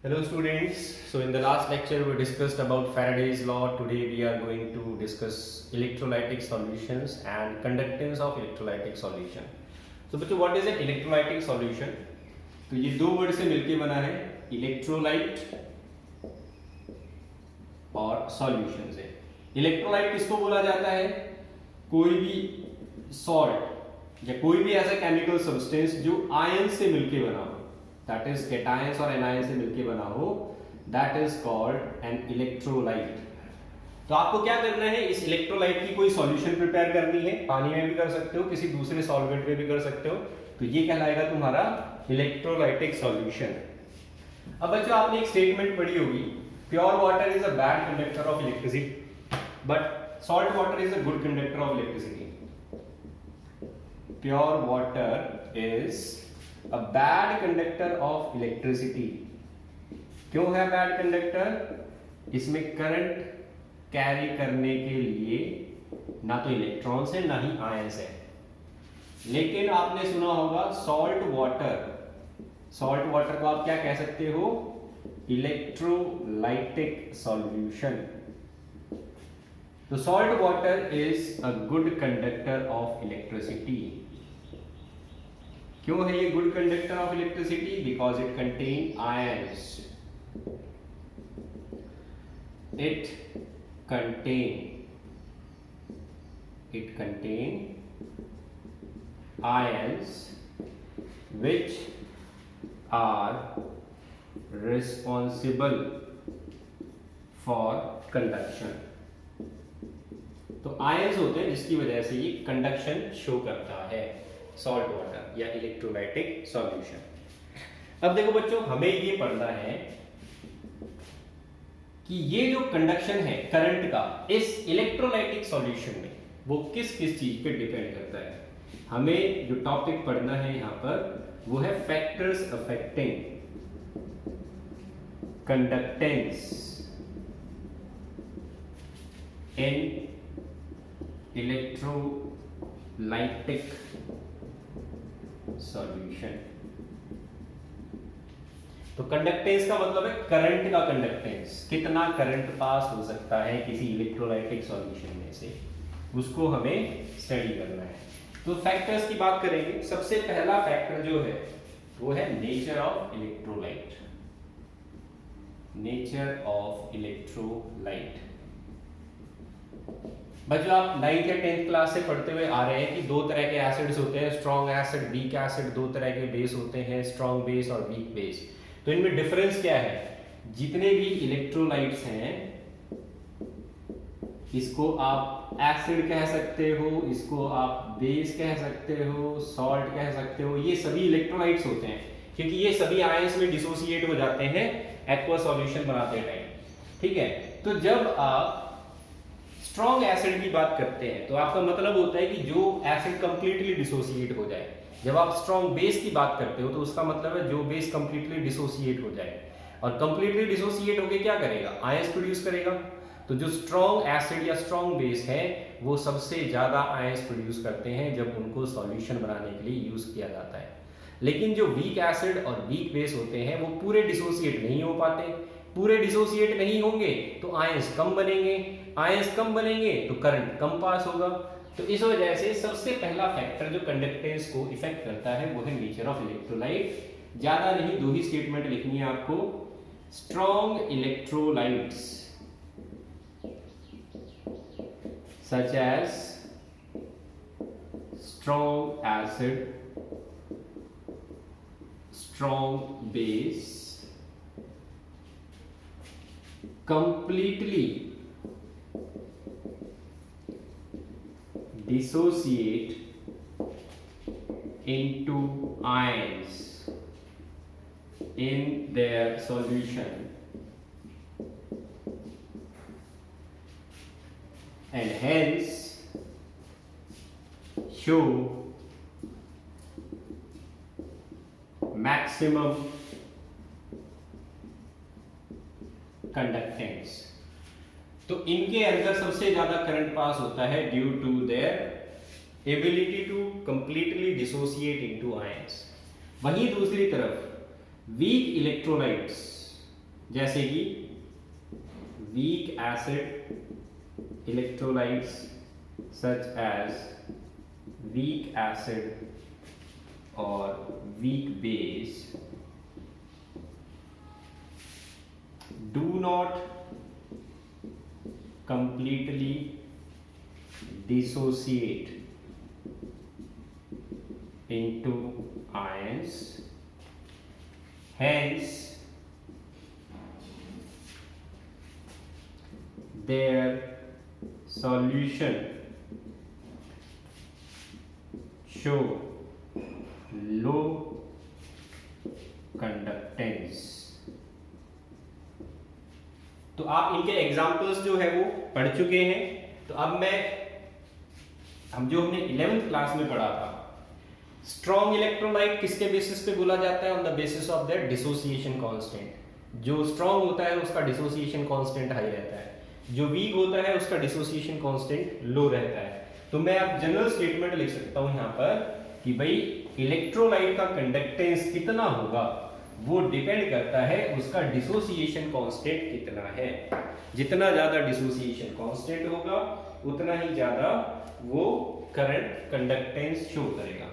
Hello students, so in the last lecture we discussed about Faraday's law. Today we are going to discuss electrolytic solutions and conductance of electrolytic solution. So बच्चों what is an electrolytic solution? तो ये दो word से मिलके बना है electrolyte और solution से। इलेक्ट्रोलाइट किसको बोला जाता है? कोई भी सॉल्ट या कोई भी ऐसा केमिकल सब्सटेंस जो आयन से मिलके बना हो, दैट इज कैटायंस और एनायंस से मिलके बना हो, that is called an electrolyte. तो आपको क्या करना है, इस इलेक्ट्रोलाइट की कोई सॉल्यूशन प्रिपेयर करनी है। पानी में भी कर सकते हो, किसी दूसरे सॉल्वेंट में भी कर सकते हो, तो ये कहलाएगा तुम्हारा इलेक्ट्रोलाइटिक सॉल्यूशन। अब बच्चों आपने एक स्टेटमेंट पढ़ी होगी, pure water is a bad conductor of electricity but salt water is a good conductor of electricity. Pure water is a bad conductor of electricity। क्यों है बैड कंडक्टर? इसमें करंट कैरी करने के लिए ना तो इलेक्ट्रॉन्स है ना ही आयंस है। लेकिन आपने सुना होगा सॉल्ट वाटर, सॉल्ट वाटर को आप क्या कह सकते हो? Electrolytic solution. तो salt water is a good conductor of electricity. क्यों है ये good conductor of electricity? Because it contain ions. it contain ions which are responsible for conduction। तो आयंस होते हैं जिसकी वजह से ये कंडक्शन शो करता है, सॉल्ट वाटर या इलेक्ट्रोलाइटिक सॉल्यूशन। अब देखो बच्चों, हमें ये पढ़ना है कि ये जो कंडक्शन है करंट का इस इलेक्ट्रोलाइटिक सॉल्यूशन में, वो किस किस चीज पे डिपेंड करता है। हमें जो टॉपिक पढ़ना है यहां पर वो है फैक्टर्स अफेक्टिंग कंडक्टेंस इन इलेक्ट्रोलाइटिक सॉल्यूशन। तो कंडक्टेंस का मतलब है करंट का कंडक्टेंस, कितना करंट पास हो सकता है किसी इलेक्ट्रोलाइटिक सॉल्यूशन में से, उसको हमें स्टडी करना है। तो फैक्टर्स की बात करेंगे। सबसे पहला फैक्टर जो है वो है nature of electrolyte. Nature of electrolyte बच्चों आप 9th या 10th क्लास से पढ़ते हुए आ रहे हैं कि दो तरह के एसिड्स होते हैं, स्ट्रॉन्ग एसिड, वीक एसिड। दो तरह के बेस होते हैं, स्ट्रॉन्ग बेस और वीक बेस। तो इनमें डिफरेंस क्या है? जितने भी इलेक्ट्रोलाइट्स हैं, इसको आप एसिड कह सकते हो, इसको आप बेस कह सकते हो, सॉल्ट कह सकते हो, ये सभी इलेक्ट्रोलाइट्स होते हैं क्योंकि ये सभी आयंस में डिसोसिएट हो जाते हैं एक्वा सॉल्यूशन बनाते टाइम। ठीक है, तो जब आप स्ट्रॉन्ग एसिड की बात करते हैं तो आपका मतलब होता है कि जो एसिड कंप्लीटली डिसोसिएट हो जाए। जब आप स्ट्रॉन्ग बेस की बात करते हो तो उसका मतलब है जो बेस कंप्लीटली डिसोसिएट हो जाए, और कंप्लीटली डिसोसिएट होके क्या करेगा? आयंस प्रोड्यूस करेगा। तो जो स्ट्रॉन्ग एसिड या स्ट्रॉन्ग बेस है वो सबसे ज्यादा आयंस प्रोड्यूस करते हैं जब उनको सॉल्यूशन बनाने के लिए यूज किया जाता है। लेकिन जो वीक एसिड और वीक बेस होते हैं वो पूरे डिसोसिएट नहीं हो पाते। पूरे डिसोसिएट नहीं होंगे तो आयंस कम बनेंगे, आयंस कम बनेंगे तो करंट कम पास होगा। तो इस वजह से सबसे पहला फैक्टर जो कंडक्टेंस को इफेक्ट करता है वो है नेचर ऑफ इलेक्ट्रोलाइट। ज्यादा नहीं, दो ही स्टेटमेंट लिखनी है आपको। Strong electrolytes such as strong acid, strong base completely dissociate into ions in their solution and hence show maximum conductance. तो इनके अंदर सबसे ज्यादा करंट पास होता है due to their ability to completely dissociate into ions. वहीं दूसरी तरफ वीक इलेक्ट्रोलाइट्स जैसे कि weak acid electrolytes such as weak acid और weak base do not completely dissociate into ions, hence their solution show low conductance। तो आप इनके examples जो है वो पढ़ चुके हैं। तो अब हमने 11th क्लास में पढ़ा था, स्ट्रॉन्ग इलेक्ट्रोलाइट किसके बेसिस पे बोला जाता है? On the basis of their dissociation constant. जो स्ट्रॉन्ग होता है उसका डिसोसिएशन कांस्टेंट हाई रहता है, जो वीक होता है उसका डिसोसिएशन कांस्टेंट लो रहता है। तो मैं अब जनरल स्टेटमेंट लिख सकता हूं यहां पर कि भाई इलेक्ट्रोलाइट का कंडक्टेंस कितना होगा वो डिपेंड करता है उसका डिसोसिएशन कांस्टेंट कितना है। जितना ज्यादा डिसोसिएशन कांस्टेंट होगा उतना ही ज्यादा वो करंट कंडक्टेंस शो करेगा।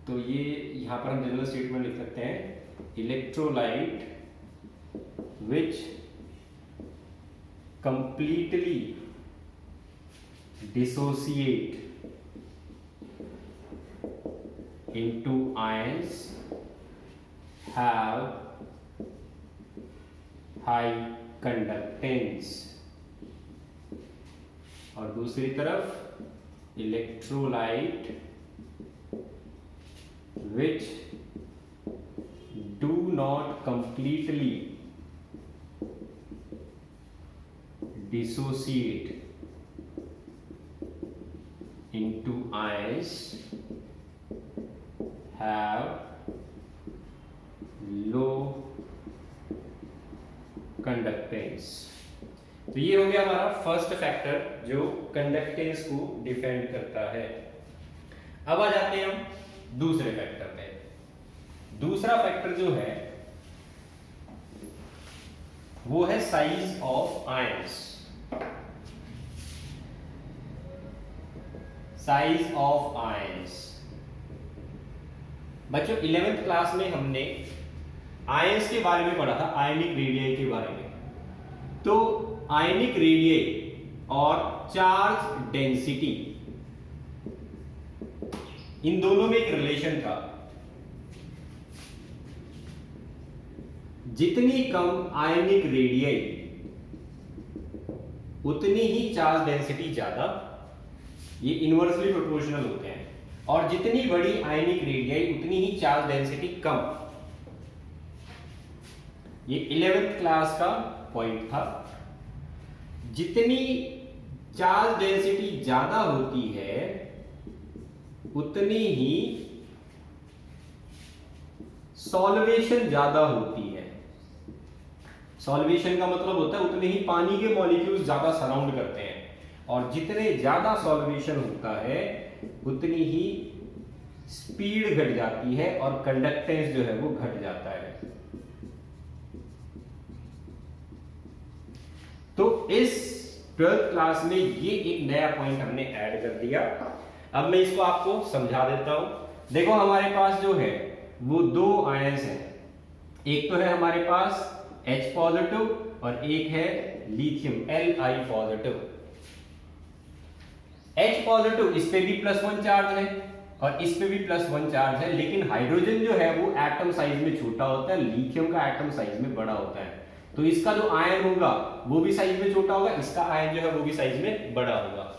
तो ये यहां पर हम जनरल स्टेटमेंट लिख सकते हैं, electrolyte which completely dissociate into ions have high conductance। और दूसरी तरफ electrolyte which do not completely dissociate into ions have low conductance। तो ये हो गया हमारा फर्स्ट फैक्टर जो कंडक्टेंस को डिफेंड करता है। अब आ जाते हैं हम दूसरे फैक्टर पे। दूसरा फैक्टर जो है वो है size of ions. Size of ions बच्चों 11th क्लास में हमने आयंस के बारे में पढ़ा था, आयनिक रेडियाई के बारे में। तो आयनिक रेडियाई और चार्ज डेंसिटी इन दोनों में एक रिलेशन था। जितनी कम आयनिक रेडियाई उतनी ही चार्ज डेंसिटी ज्यादा, ये इनवर्सली प्रोपोर्शनल होते हैं। और जितनी बड़ी आयनिक रेडियाई उतनी ही चार्ज डेंसिटी कम। ये 11th क्लास का पॉइंट था। जितनी चार्ज डेंसिटी ज्यादा होती है उतनी ही सॉल्वेशन ज्यादा होती है। सॉल्वेशन का मतलब होता है उतने ही पानी के मॉलिक्यूल्स ज्यादा सराउंड करते हैं, और जितने ज्यादा सॉल्वेशन होता है उतनी ही स्पीड घट जाती है और कंडक्टेंस जो है वो घट जाता है। तो इस 12th क्लास में ये एक नया पॉइंट हमने ऐड कर दिया। अब मैं इसको आपको समझा देता हूं। देखो हमारे पास जो है वो दो आयंस हैं। एक तो है हमारे पास H पॉजिटिव और एक है lithium Li positive. H positive इस पे भी +1 चार्ज है और इस पे भी +1 चार्ज है, लेकिन हाइड्रोजन जो है वो एटम साइज में छोटा होता है, लिथियम का एटम साइज में बड़ा होता है। तो इसका जो आयन होगा वो भी साइज में छोटा होगा, इसका आयन जो है वो भी साइज में बड़ा होगा।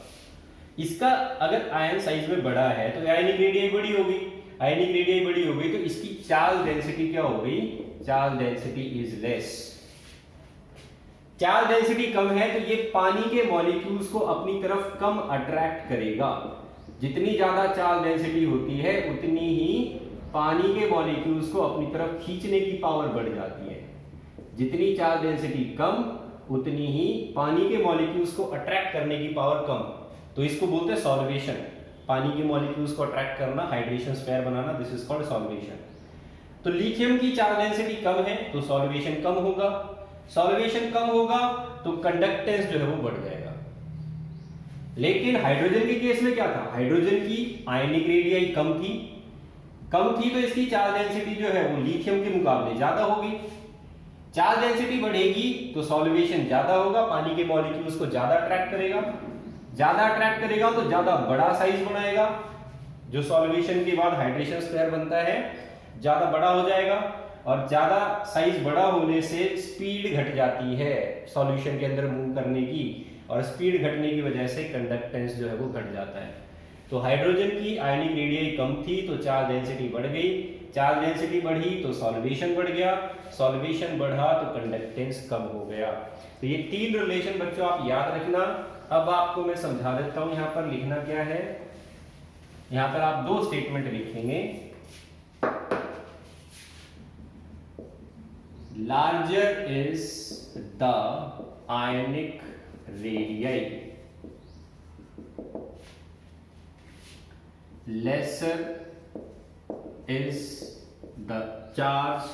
इसका अगर आयन साइज में बड़ा है तो आयनिक रेडियाई बड़ी होगी। आयनिक रेडियाई बड़ी हो गई तो इसकी चार्ज डेंसिटी क्या हो गई? Charge density is less. Charge density कम है तो ये पानी के मॉलिक्यूल्स को अपनी तरफ कम अट्रैक्ट करेगा। जितनी ज्यादा चार्ज डेंसिटी होती है उतनी ही पानी के मॉलिक्यूल्स को अपनी तरफ खींचने की पावर बढ़ जाती है। जितनी चार्ज डेंसिटी कम उतनी ही पानी के मॉलिक्यूल्स को अट्रैक्ट करने की पावर कम। तो इसको बोलते हैं सॉल्वेशन। पानी के मॉलिक्यूल्स को अट्रैक्ट करना, hydration sphere banana, this is called solvation. तो लिथियम की चार्ज डेंसिटी कम है तो सॉल्वेशन कम होगा, सॉल्वेशन कम होगा तो कंडक्टेंस जो है वो बढ़ जाएगा। लेकिन हाइड्रोजन के केस में क्या था, हाइड्रोजन की आयनिक रेडियाई कम थी तो इसकी चार्ज डेंसिटी जो है वो लिथियम के मुकाबले ज्यादा होगी। चार्ज डेंसिटी बढ़ेगी तो सॉल्वेशन ज्यादा होगा, पानी के मॉलिक्यूल्स को ज्यादा अट्रैक्ट करेगा तो ज्यादा बड़ा साइज बनाएगा, जो सॉल्वेशन के बाद हाइड्रेशन स्क्वायर बनता है ज्यादा बड़ा हो जाएगा, और ज्यादा साइज बड़ा होने से स्पीड घट जाती है सॉल्यूशन के अंदर मूव करने की, और स्पीड घटने की वजह से कंडक्टेंस जो है वो घट जाता है। तो हाइड्रोजन की आयनिक रेडियाई कम थी तो चार्ज डेंसिटी बढ़ गई, चार्ज डेंसिटी बढ़ी तो सॉल्वेशन बढ़ गया, सॉल्वेशन बढ़ा तो कंडक्टेंस कम हो गया। तो ये 3 रिलेशन बच्चों आप याद रखना। अब आपको मैं समझा देता हूं यहाँ पर लिखना क्या है। यहाँ पर आप 2 स्टेटमेंट लिखेंगे, larger is the ionic radii, lesser is the charge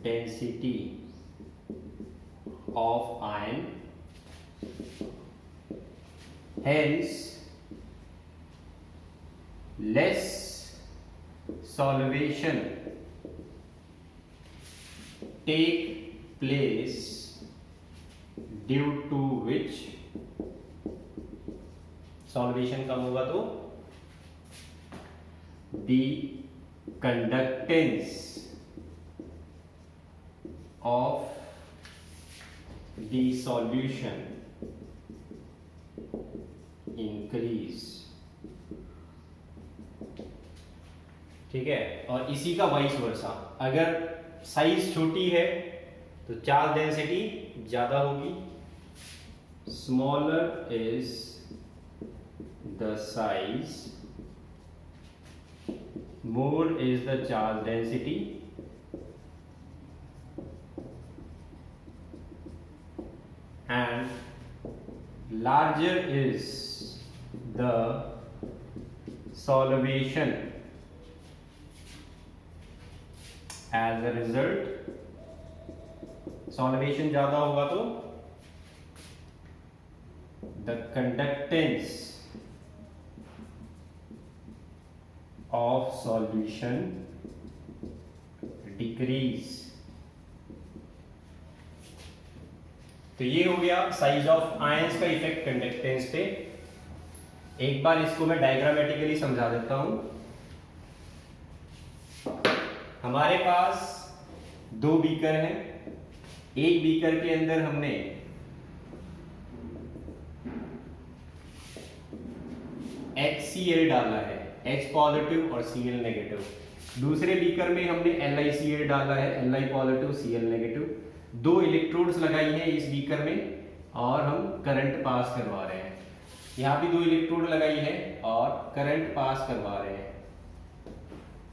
density of ion, hence less solvation take place, due to which solvation कम होगा तो the conductance of the solution increase। ठीक है, और इसी का वाइस वर्सा, अगर साइज छोटी है तो चार्ज डेंसिटी ज्यादा होगी, smaller is the size, more is the charge density, and larger is the solvation। as a result solvation ज्यादा होगा तो the conductance of solution decrease। तो ये हो गया साइज ऑफ आयंस का इफेक्ट कंडक्टेंस पे। एक बार इसको मैं डायग्रामेटिकली समझा देता हूं। हमारे पास 2 बीकर हैं, एक बीकर के अंदर हमने HCl डाला है, H पॉजिटिव और Cl नेगेटिव। दूसरे बीकर में हमने LiCl डाला है, Li positive Cl negative. 2 electrodes लगाई हैं इस बीकर में और हम करंट पास करवा रहे हैं। यहाँ भी 2 इलेक्ट्रोड लगाई है और करंट पास करवा रहे हैं।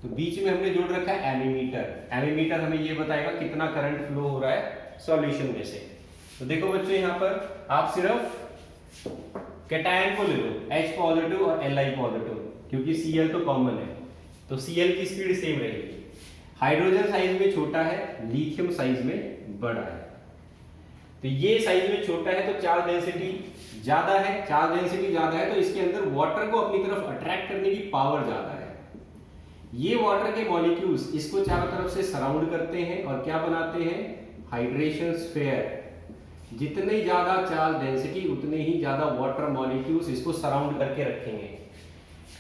तो बीच में हमने जोड़ रखा है एमीमीटर। एमीमीटर हमें ये बताएगा कितना करंट फ्लो हो रहा है सॉल्यूशन में से। तो देखो बच्चों, यहाँ पर आप सिर्फ कैटायन को ले लो, H पॉजिटिव और Li पॉजिटिव, क्योंकि Cl तो कॉमन है, तो Cl की स्पीड सेम रहेगी। हाइड्रोजन साइज में छोटा है, लिथियम साइज में बड़ा है। तो ये साइज में छोटा है तो चार्ज डेंसिटी ज्यादा है, चार्ज डेंसिटी ज्यादा है तो इसके अंदर वाटर को अपनी तरफ अट्रैक्ट करने की पावर ज्यादा है। ये वाटर के मॉलिक्यूल्स इसको चारों तरफ से सराउंड करते हैं और क्या बनाते हैं, हाइड्रेशन स्फीयर। जितनी ज्यादा चार्ज डेंसिटी उतने ही ज्यादा वाटर मॉलिक्यूल्स इसको सराउंड करके रखेंगे।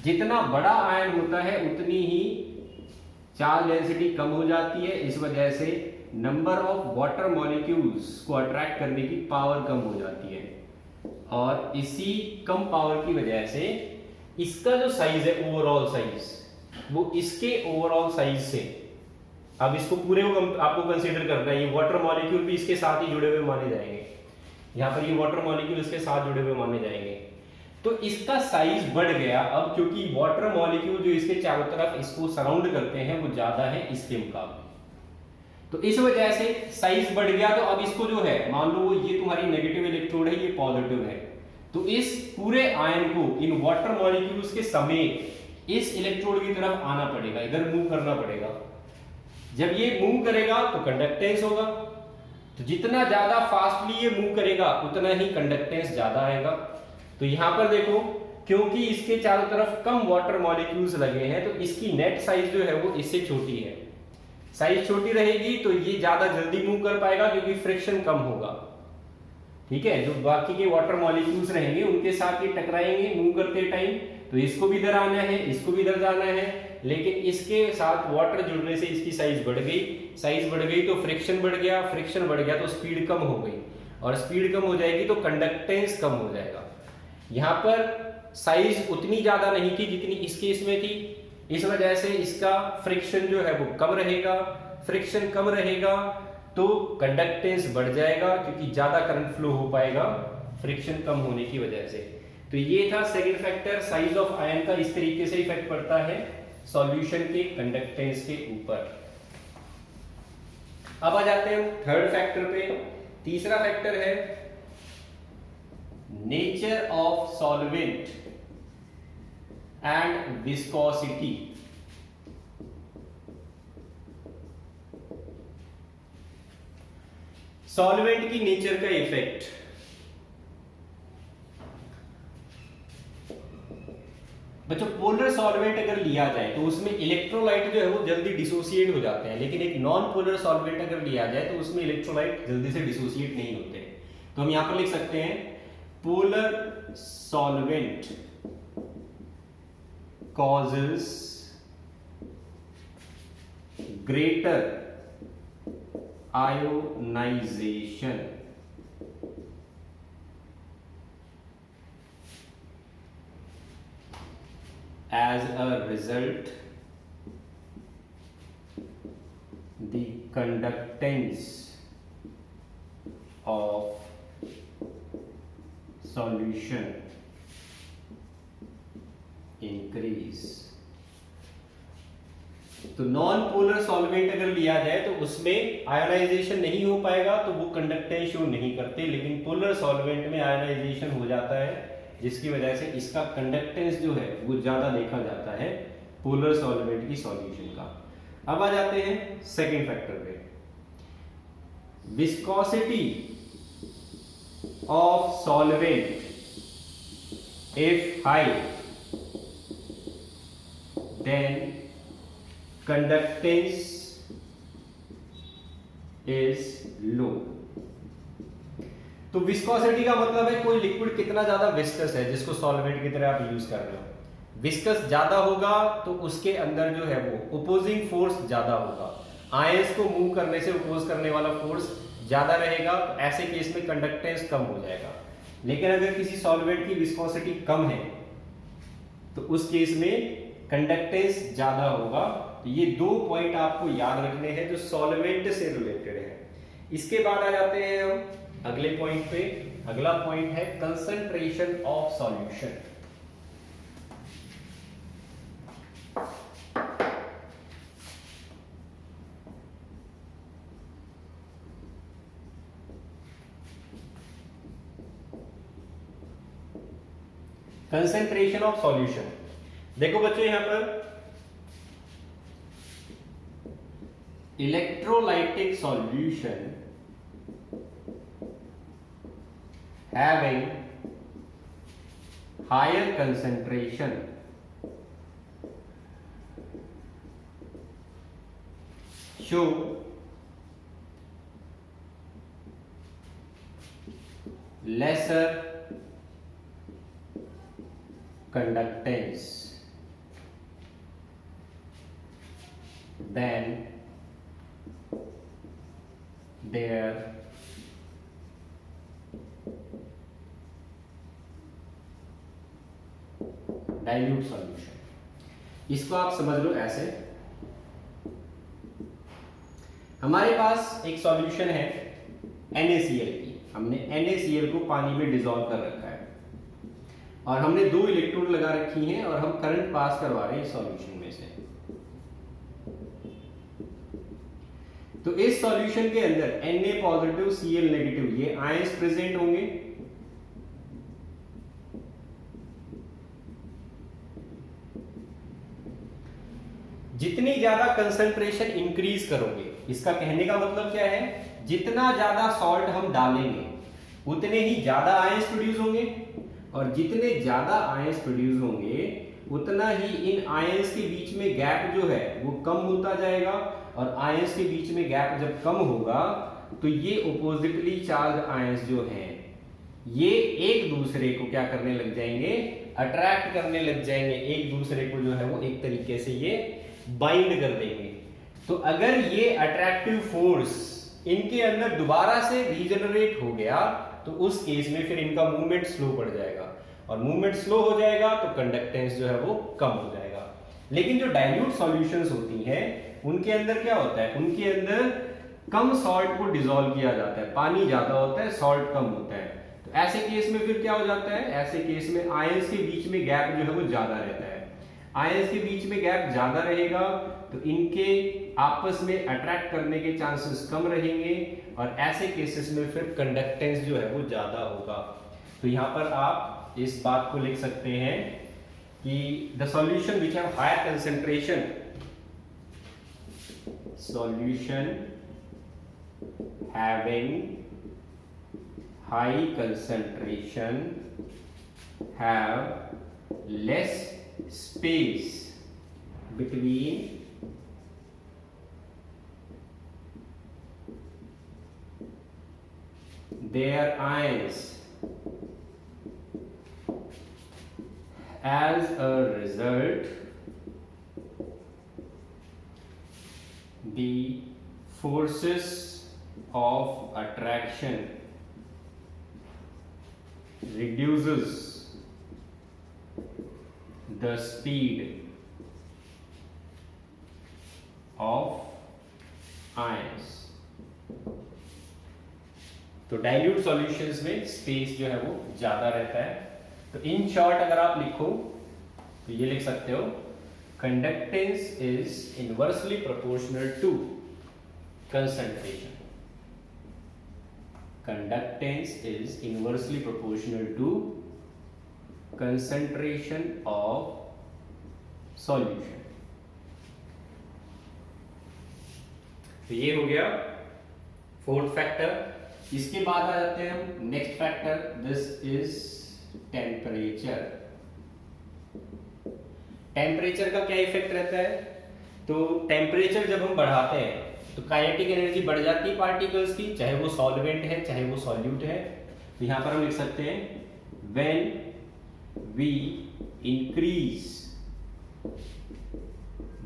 जितना बड़ा आयन होता है उतनी ही चार्ज डेंसिटी कम हो जाती है, इस वजह से नंबर ऑफ वाटर मॉलिक्यूल्स को अट्रैक्ट करने की पावर कम हो जाती है। और इसी कम पावर की वजह से इसका जो साइज है ओवरऑल साइज, वो इसके ओवरऑल साइज से, अब इसको पूरे को आपको कंसीडर करना है, ये वाटर मॉलिक्यूल भी इसके साथ ही जुड़े हुए माने जाएंगे। यहाँ पर ये वाटर मॉलिक्यूल इसके साथ जुड़े हुए माने जाएंगे। तो इसका साइज बढ़ गया अब, क्योंकि वाटर मॉलिक्यूल जो इसके चारों तरफ इसको सराउंड करते हैं वो ज्यादा है इसके मुकाबले। तो इस वजह से साइज बढ़ गया। तो अब इसको जो है, मान लो ये तुम्हारी नेगेटिव इलेक्ट्रोड है, ये पॉजिटिव है, तो इस पूरे आयन को इन वाटर मॉलिक्यूल्स के समेत इस इलेक्ट्रोड की तरफ आना पड़ेगा, इधर मूव करना पड़ेगा। जब ये मूव करेगा तो कंडक्टेंस होगा, तो जितना ज्यादा फास्टली ये मूव करेगा उतना ही कंडक्टेंस ज्यादा आएगा। तो यहां पर देखो, क्योंकि इसके चारों तरफ कम वाटर मॉलिक्यूल्स लगे हैं तो इसकी नेट साइज जो है वो इससे छोटी है। साइज छोटी रहेगी तो ये ज्यादा जल्दी मूव कर पाएगा क्योंकि फ्रिक्शन कम होगा। ठीक है, जो बाकी के वाटर मॉलिक्यूल्स रहेंगे उनके साथ ये टकराएंगे मूव करते टाइम, तो इसको भी इधर आना है, इसको भी इधर जाना है, लेकिन इसके साथ वाटर जुड़ने से इसकी साइज बढ़ गई। साइज बढ़ गई तो फ्रिक्शन बढ़ गया, फ्रिक्शन बढ़ गया तो स्पीड कम हो गई, और स्पीड कम हो जाएगी तो कंडक्टेंस कम हो जाएगा। यहाँ पर साइज उतनी ज्यादा नहीं थी जितनी इस केस में थी, इस वजह से इसका फ्रिक्शन जो है वो कम रहेगा। फ्रिक्शन कम रहेगा तो कंडक्टेंस बढ़ जाएगा क्योंकि ज्यादा करंट फ्लो हो पाएगा फ्रिक्शन कम होने की वजह से। तो ये था second factor, size of ion का इस तरीके से इफेक्ट पड़ता है सॉल्यूशन के कंडक्टेंस के ऊपर। अब आ जाते हैं थर्ड फैक्टर पे। तीसरा फैक्टर है nature of solvent and viscosity. Solvent की नेचर का इफेक्ट। बच्चों, पोलर सॉल्वेंट अगर लिया जाए तो उसमें इलेक्ट्रोलाइट जो है वो जल्दी डिसोसिएट हो जाते हैं, लेकिन एक नॉन पोलर सॉल्वेंट अगर लिया जाए तो उसमें इलेक्ट्रोलाइट जल्दी से डिसोसिएट नहीं होते। तो हम यहां पर लिख सकते हैं polar solvent causes greater ionization as a result the conductance of solution increase. तो नॉन पोलर सॉल्वेंट अगर लिया जाए तो उसमें आयोनाइजेशन नहीं हो पाएगा, तो वो कंडक्टेंस शो नहीं करते, लेकिन पोलर सॉल्वेंट में आयोनाइजेशन हो जाता है जिसकी वजह से इसका कंडक्टेंस जो है वो ज्यादा देखा जाता है पोलर सॉल्वेंट की सॉल्यूशन का। अब आ जाते हैं सेकंड फैक्टर पे, viscosity of solvent if high then conductance is low। तो विस्कोसिटी का मतलब है कोई लिक्विड कितना ज्यादा विस्कस है जिसको सॉल्वेंट की तरह आप यूज कर रहे हो। विस्कस ज्यादा होगा तो उसके अंदर जो है वो ओपोजिंग फोर्स ज्यादा होगा, आयंस को मूव करने से ओपोज करने वाला फोर्स ज्यादा रहेगा, तो ऐसे केस में कंडक्टेंस कम हो जाएगा। लेकिन अगर किसी सॉल्वेंट की विस्कोसिटी कम है तो उस केस में कंडक्टेंस ज्यादा होगा। तो ये दो पॉइंट आपको याद रखने हैं जो सॉल्वेंट से रिलेटेड है। इसके बाद आ जाते हैं हम अगले पॉइंट पे। अगला पॉइंट है concentration of solution. Concentration of solution, देखो बच्चों, यहां पर electrolytic solution having higher concentration show lesser conductance than their dilute solution। इसको आप समझ लो ऐसे, हमारे पास एक सॉल्यूशन है NaCl की, हमने NaCl को पानी में डिसॉल्व कर रखा है और हमने दो इलेक्ट्रोड लगा रखी हैं और हम करंट पास करवा रहे हैं इस सॉल्यूशन में से। तो इस सॉल्यूशन के अंदर Na पॉजिटिव Cl नेगेटिव ये आयंस प्रेजेंट होंगे। जितनी ज्यादा कंसंट्रेशन इंक्रीज करोगे, इसका कहने का मतलब क्या है, जितना ज्यादा सॉल्ट हम डालेंगे उतने ही ज्यादा आयंस प्रोड्यूस होंगे, और जितने ज्यादा आयंस प्रोड्यूस होंगे उतना ही इन आयंस के बीच में गैप जो है वो कम होता जाएगा, और आयंस के बीच में गैप जब कम होगा तो ये ऑपोजिटली चार्ज आयंस जो हैं ये एक दूसरे को क्या करने लग जाएंगे, अट्रैक्ट करने लग जाएंगे, एक दूसरे को जो है वो एक तरीके से ये बाइंड कर देंगे। तो अगर ये अट्रैक्टिव फोर्स इनके अंदर दोबारा से रीजनरेट हो गया तो उस केस में फिर इनका मूवमेंट स्लो पड़ जाएगा, और मूवमेंट स्लो हो जाएगा तो कंडक्टेंस जो है वो कम हो जाएगा। लेकिन जो डाइल्यूट सॉल्यूशंस होती हैं उनके अंदर क्या होता है, उनके अंदर कम सॉल्ट को डिसॉल्व किया जाता है, पानी ज्यादा होता है सॉल्ट कम होता है। तो ऐसे केस में फिर क्या हो जाता है, ऐसे केस में आयंस के बीच में गैप जो है वो ज्यादा रहता है। आयंस के बीच में गैप ज्यादा रहेगा तो इनके आपस में अट्रैक्ट करने के चांसेस कम रहेंगे, और ऐसे केसेस में फिर कंडक्टेंस जो है वो ज्यादा होगा। तो यहाँ पर आप इस बात को लिख सकते हैं कि the solution which have higher concentration, solution having high concentration have less space between their ions. As a result, the forces of attraction reduces the speed of ions. तो डाइल्यूट सॉल्यूशंस में स्पेस जो है वो ज्यादा रहता है। तो in short अगर आप लिखो तो ये लिख सकते हो, conductance is inversely proportional to concentration. Conductance is inversely proportional to concentration of solution. तो ये हो गया फोर्थ फैक्टर। इसके बाद आ जाते हैं हम next factor, this is temperature. Temperature का क्या इफेक्ट रहता है, तो टेम्परेचर जब हम बढ़ाते हैं तो काइनेटिक एनर्जी बढ़ जाती है पार्टिकल्स की, चाहे वो सॉल्वेंट है चाहे वो सॉल्यूट है। तो यहां पर हम लिख सकते हैं when we increase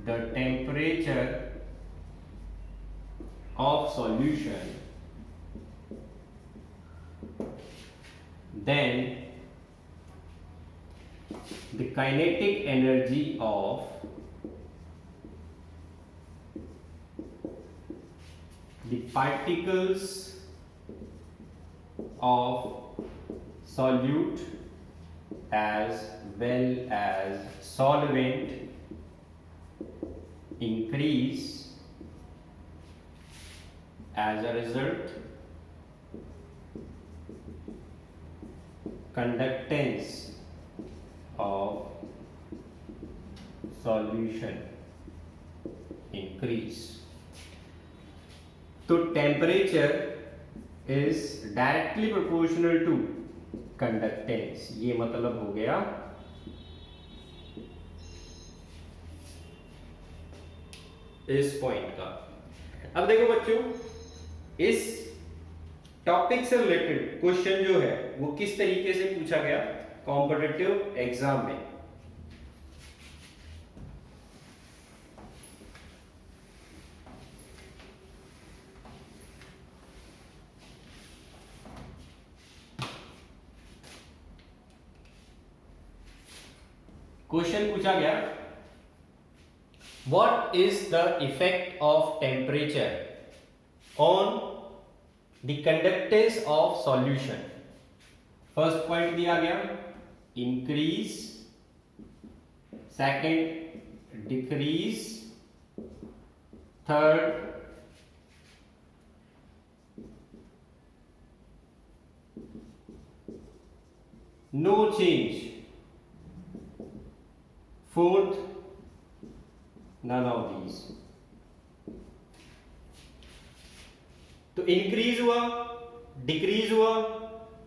the temperature of solution then the kinetic energy of the particles of solute as well as solvent increase. As a result, conductance of solution increase. तो temperature is directly proportional to conductance, ये मतलब हो गया इस point का। अब देखो बच्चों, इस टॉपिक से रिलेटेड क्वेश्चन जो है वो किस तरीके से पूछा गया कॉम्पिटिटिव एग्जाम में। क्वेश्चन पूछा गया, what is the effect of temperature on the conductance of solution. First point दिया गया increase, second decrease, third no change, fourth none of these। तो इंक्रीज हुआ, डिक्रीज हुआ,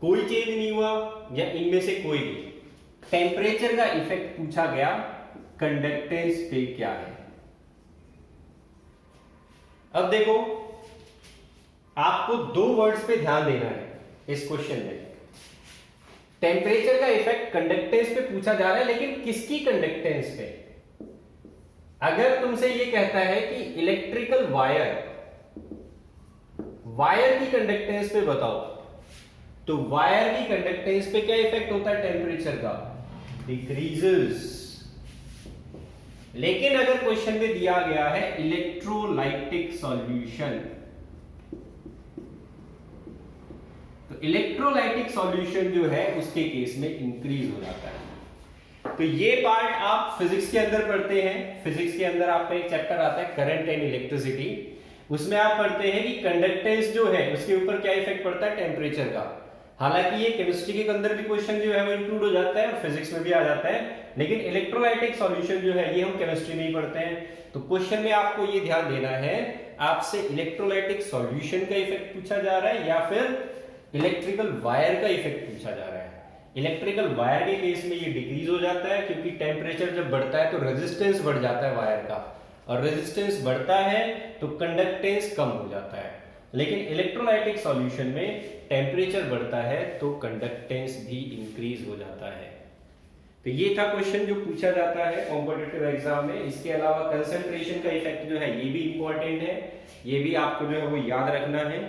कोई चेंज नहीं हुआ, या इनमें से कोई भी। टेम्परेचर का इफेक्ट पूछा गया, कंडक्टेंस पे क्या है। अब देखो, आपको दो वर्ड्स पे ध्यान देना है इस क्वेश्चन में। टेम्परेचर का इफेक्ट कंडक्टेंस पे पूछा जा रहा है, लेकिन किसकी कंडक्टेंस पे। अगर तुमसे ये कहता है कि इलेक्ट्रिकल वायर की कंडक्टेंस पे बताओ, तो वायर की कंडक्टेंस पे क्या इफेक्ट होता है टेम्परेचर का, डिक्रीजेस। लेकिन अगर क्वेश्चन में दिया गया है इलेक्ट्रोलाइटिक सॉल्यूशन, तो इलेक्ट्रोलाइटिक सॉल्यूशन जो है उसके केस में इंक्रीज हो जाता है। तो ये पार्ट आप फिजिक्स के अंदर पढ़ते हैं। फिजिक्स के अंदर आपका एक चैप्टर आता है करंट एंड इलेक्ट्रिसिटी, उसमें आप पढ़ते हैं कि कंडक्टेंस जो है उसके ऊपर क्या इफेक्ट पड़ता है टेम्परेचर का। हालांकि ये केमिस्ट्री के अंदर भी क्वेश्चन जो है वो इंक्लूड हो जाता है और फिजिक्स में भी आ जाता है, लेकिन इलेक्ट्रोलाइटिक सॉल्यूशन जो है ये हम केमिस्ट्री में ही पढ़ते हैं। तो क्वेश्चन में आपको ये ध्यान देना है, आपसे इलेक्ट्रोलाइटिक सॉल्यूशन का इफेक्ट पूछा जा रहा है या फिर इलेक्ट्रिकल वायर का इफेक्ट पूछा जा रहा है। इलेक्ट्रिकल वायर के केस में ये डिक्रीज हो जाता है, क्योंकि टेम्परेचर जब बढ़ता है तो रेजिस्टेंस बढ़ जाता है वायर का, और रेजिस्टेंस बढ़ता है तो कंडक्टेंस कम हो जाता है। लेकिन इलेक्ट्रोलाइटिक सॉल्यूशन में टेम्परेचर बढ़ता है तो कंडक्टेंस भी इंक्रीज हो जाता है। तो ये था क्वेश्चन जो पूछा जाता है कॉम्पिटिटिव एग्जाम में। इसके अलावा कंसंट्रेशन का इफेक्ट जो है ये भी इंपॉर्टेंट है, ये भी आपको जो है वो याद रखना है।